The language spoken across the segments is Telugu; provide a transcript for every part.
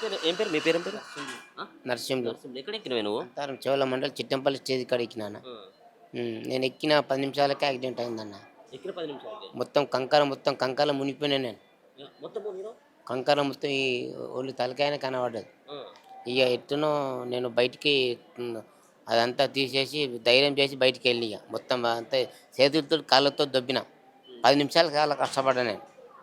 ఏం పేరు? మీ పేరేం పేరు? ఆ? నరసింహులు నరసింహులు. ఎక్కడ ఎక్కినవే నువ్వు? అంతారం చెవుల మండలి చిట్టంపల్లి స్టేజ్ కాడ ఎక్కినాను. ఆ. నేను ఎక్కిన 10 నిమిషాలకే యాక్సిడెంట్ అయిందన్న. ఎక్కిన 10 నిమిషాలకే. మొత్తం కంకర మునిగిపోయినా నేను. మొత్తము మీరు? కంకర మొత్తం ఈ ఒళ్ళు తలకాయనే కనబడ్డది. ఆ. ఇక ఎట్టునో నేను బయటికి హ్మ్, అదంతా తీసేసి ధైర్యం చేసి బయటికి వెళ్ళి ఇక మొత్తం అంతా చేతులతో కాళ్ళతో దొబ్బిన. హ్మ్. 10 నిమిషాలు చాలా కష్టపడ్డా నేను.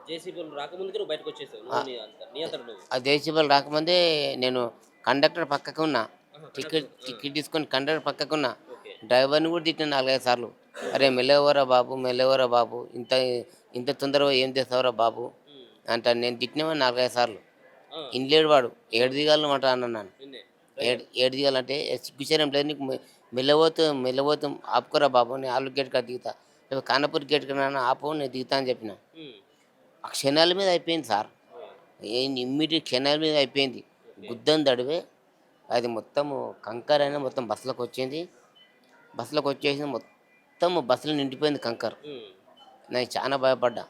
జేసీబీలు రాకముందుకే నువ్వు బయటకొచ్చేసావు. ఆ నువ్వు నీ అంతట నువ్వు. ఆ జేసీబీలు రాకముందే నేను కండక్టర్ పక్కకు ఉన్నా. ఆహా! Ticket conductor. ఆ! టికెట్ తీసుకొని కండక్టర్ పక్కకున్నా. ఓకే. డ్రైవర్‌ని కూడా తిట్టిన 4, 5 సార్లు. హ్మ్. "అరే మెల్లగపోరా బాబు, మెల్లగపోరా బాబు. ఇంత ఇంత తొందరగా ఏం చేస్తావురా బాబు" హ్మ్. అంటాను. నేను తిట్టినవాడిని 4, 5 సార్లు. ఆ! ఇనలేడు వాడు. ఆ! "ఏడ దిగాలనమాట" అన్నాను నన్ను. నిన్నే. ఏడ దిగాలంటే సిగ్గుశరం లేదు నీకు మెల్లబోతు ఆపుకోరా బాబు, నేను ఆలూరు గేట్ కాడ దిగుతా. లేకపోతే ఖానాపూర్ గేట్ కాడ ఆపు నేను దిగుతా అని చెప్పిన. హ్మ్. ఆ క్షణాల మీద అయిపోయింది సార్. ఆ! ఇమ్మీడియేట్ క్షణాల మీద అయిపోయింది. ఓకే. గుద్దని దడివే అది మొత్తము కంకర అయినా మొత్తం బస్సులోకొచ్చింది. బస్సులోకొచ్చేసి మొత్తము బస్సులో నిండిపోయింది కంకర. హ్మ్. నేను చానా భయపడ్డా.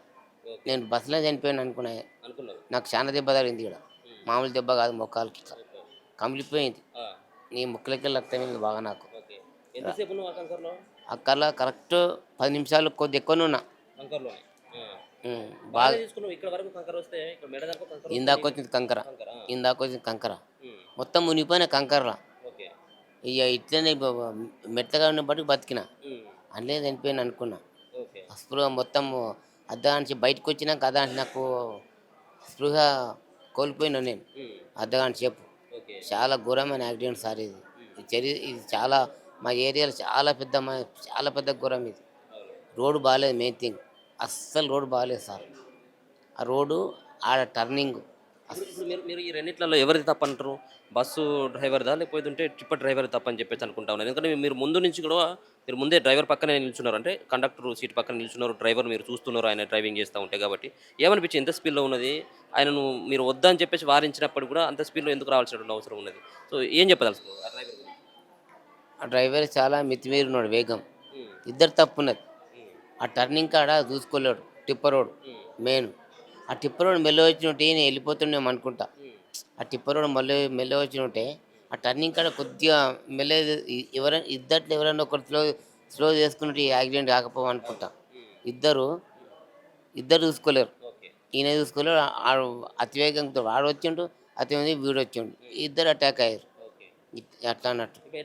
ఓకే. నేను బస్సులో చనిపోయాను అనుకున్నా. అనుకున్నావు. నాకు చానా దెబ్బ తగిలింది ఈడ. హ్మ్. మామూలు దెబ్బ కాదు మోకాలికి ఇట్లా. ఓకే. కమిలిపోయింది. ఆ! నీ ముక్కులకెళ్ళి రక్తమైంది బాగా నాకు. ఓకే. ఎంతసేపు ఉన్నావు ఆ కంకరలో? అక్కర్లా కరెక్ట్ 10 నిమిషాలు కొద్ది ఎక్కువనే ఉన్నా. కంకరలోనే. ఆ! హ్మ్. బానే బాగా తీసుకున్నావు. ఇక్కడ వరకు కంకరొస్తే ఇక్కడ మెడ దాకా కంకరొస్తే నీకు ఇందాకొచ్చింది కంకర. కంకర. ఆ! ఇందాకొచ్చింది కంకర. హ్మ్. మొత్తం మునిగిపోయిన కంకరల. ఓకే. ఇగ ఇట్లనే మెత్తగా ఉన్నప్పటికి బతికినా. హ్మ్. అందులో చనిపోయాను అనుకున్నా. ఓకే. ఆ స్పృహ మొత్తము అర్ధగంట బయటకొచ్చినాక అర్ధగంట నాకు స్పృహ కోల్పోయినా నేను. హ్మ్. అర్ధగంట సేపు. ఓకే. చాలా ఘోరమైన యాక్సిడెంట్ సార్ ఇది. హ్మ్. ఇది చాలా మా ఏరియాలో చాలా పెద్ద ఘోరం ఇది. అవును. రోడ్ బాలేదు మెయిన్ థింగ్. అస్సలు రోడ్ బాలేదు సార్. ఆ రోడ్డు ఆడ టర్నింగు. ఇప్పుడు ఇప్పుడు మీరు మీరు ఈ రెండిట్లలో ఎవరిది తప్పంటారు? బస్సు డ్రైవర్‌దా? లేకపోతుంటే టిప్పర్ డ్రైవర్‌ది తప్పని చెప్పేసి అనుకుంటా ఉన్నాను. ఎందుకంటే మీరు ముందు నుంచి కూడా మీరు ముందే డ్రైవర్ పక్కనే నిల్చున్నారు. అంటే కండక్టర్ సీట్ పక్కన నిల్చున్నారు. డ్రైవర్ మీరు చూస్తున్నారు ఆయన డ్రైవింగ్ చేస్తా ఉంటే కాబట్టి. ఏమనిపించింది? ఎంత స్పీడ్‌లో ఉన్నది? ఆయనను మీరు వద్దని చెప్పేసి వారించినప్పుడు కూడా అంత స్పీడ్‌లో ఎందుకు రావాల్సినటువంటి అవసరం ఉన్నది? సో, ఏం చెప్పదలుచుకున్నారు ఆ డ్రైవర్ గురించి? ఆ డ్రైవర్ చాలా మితిమీరినాడు వేగం. హ్మ్. ఇద్దరు తప్పున్నది. హ్మ్. ఆ టర్నింగ్ కాడ చూసుకోలేడు టిప్పరోడు హ్మ్. మెయిన్. ఆ టిప్పరోడు మెల్లగా వచ్చినుంటే ఈయన వెళ్ళిపోతుండేమో అనుకుంటా. హ్మ్. ఆ టిప్పరోడు మెల్లగా వచ్చినుంటే హ్మ్. ఆ టర్నింగ్ కాడ కొద్దిగా మెల్లగా ఇద్దట్లో ఎవరైనా ఒకరు స్లో చేసుకుంటే ఈ యాక్సిడెంట్ కాకపోవు అవును. అనుకుంటా. హ్మ్. ఇద్దరు హ్మ్. ఇద్దరు చూసుకోలేరు. ఓకే. ఈయన చూసుకోలేడు. ఆడు అతివేగంతో వాడొచ్చిండు. అతివేగంగా వీడొచ్చిండు. హ్మ్. ఇద్దరు అటాక్ అయ్యారు. ఓకే. అట్లా అన్నట్టు. ఇప్పుడు